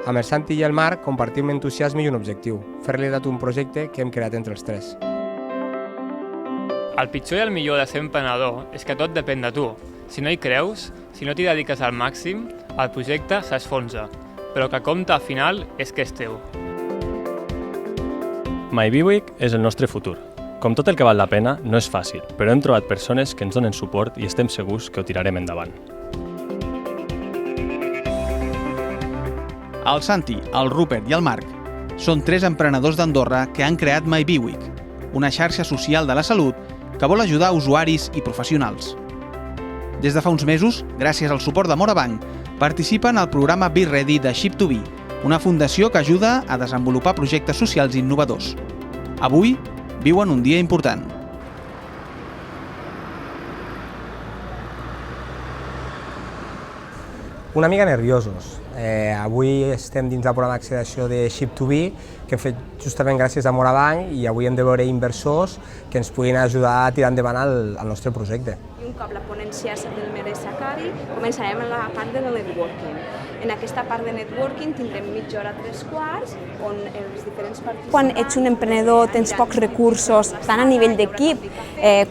Amb el Santi i el Marc compartim entusiasme i un objectiu, fer realitat un projecte que hem creat entre els tres. El pitjor i el millor de ser emprenedor és que tot depèn de tu. Si no hi creus, si no t'hi dediques al màxim, el projecte s'esfonsa, però el que compta al final és que és teu. MyBeWeek és el nostre futur. Com tot el que val la pena, no és fàcil, però hem trobat persones que ens donen suport i estem segurs que ho tirarem endavant. El Santi, el Rupert i el Marc són 3 emprenedors d'Andorra que han creat MyBeWeek, una xarxa social de la salut que vol ajudar usuaris i professionals. Des de fa uns mesos, gràcies al suport de Morabanc, participen al programa Be Ready de Ship2Be, una fundació que ajuda a desenvolupar projectes socials innovadors. Avui viuen un dia important. Una mica nerviosos. Avui estem dins del programa d'acceleració de Ship2Be, que hem fet justament gràcies a Morabanc, i avui hem de veure inversors que ens puguin ajudar a tirar endavant el nostre projecte. I un cop la ponència del Mere Sakari, començarem la part de networking. En aquesta part de networking tindrem mitja hora, 3/4, on els diferents participants... Quan ets un emprenedor, tens pocs recursos, tant a nivell d'equip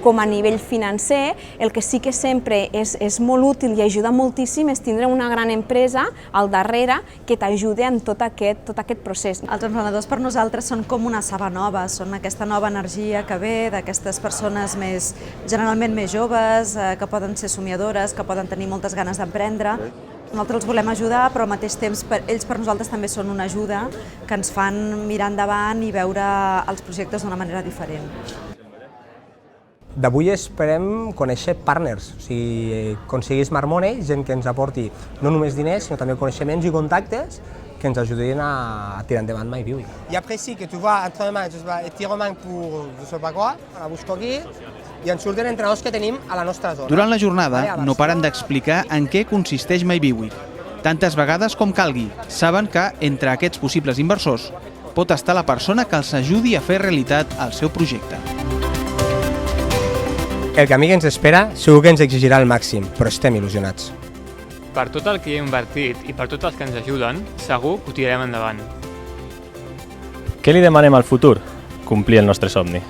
com a nivell financer, el que sí que sempre és molt útil i ajuda moltíssim és tindre una gran empresa al darrere que t'ajude en tot aquest procés. Els emprenedors per nosaltres són com una saba nova, són aquesta nova energia que ve d'aquestes persones generalment més joves, que poden ser somiadores, que poden tenir moltes ganes d'emprendre. Nosaltres els volem ajudar, però al mateix temps ells per nosaltres també són una ajuda que ens fan mirar endavant i veure els projectes d'una manera diferent. D'avui esperem conèixer partners, o sigui, aconseguir smart money, gent que ens aporti no només diners, sinó també coneixements i contactes que ens ajudin a tirar endavant MyBeWeek. Il apprécie que tu vois entre les mains, étirement pour je sais pas quoi, a la busco aquí, i ens surten entrenadors que tenim a la nostra zona. Durant la jornada no paren d'explicar en què consisteix MyBeWeek. Tantes vegades com calgui, saben que entre aquests possibles inversors pot estar la persona que els ajudi a fer realitat el seu projecte. El camí que ens espera segur que ens exigirà el màxim, però estem il·lusionats. Per tot el que hi hem invertit i per tots els que ens ajuden, segur que ho tirarem endavant. Què li demanem al futur? Complir el nostre somni.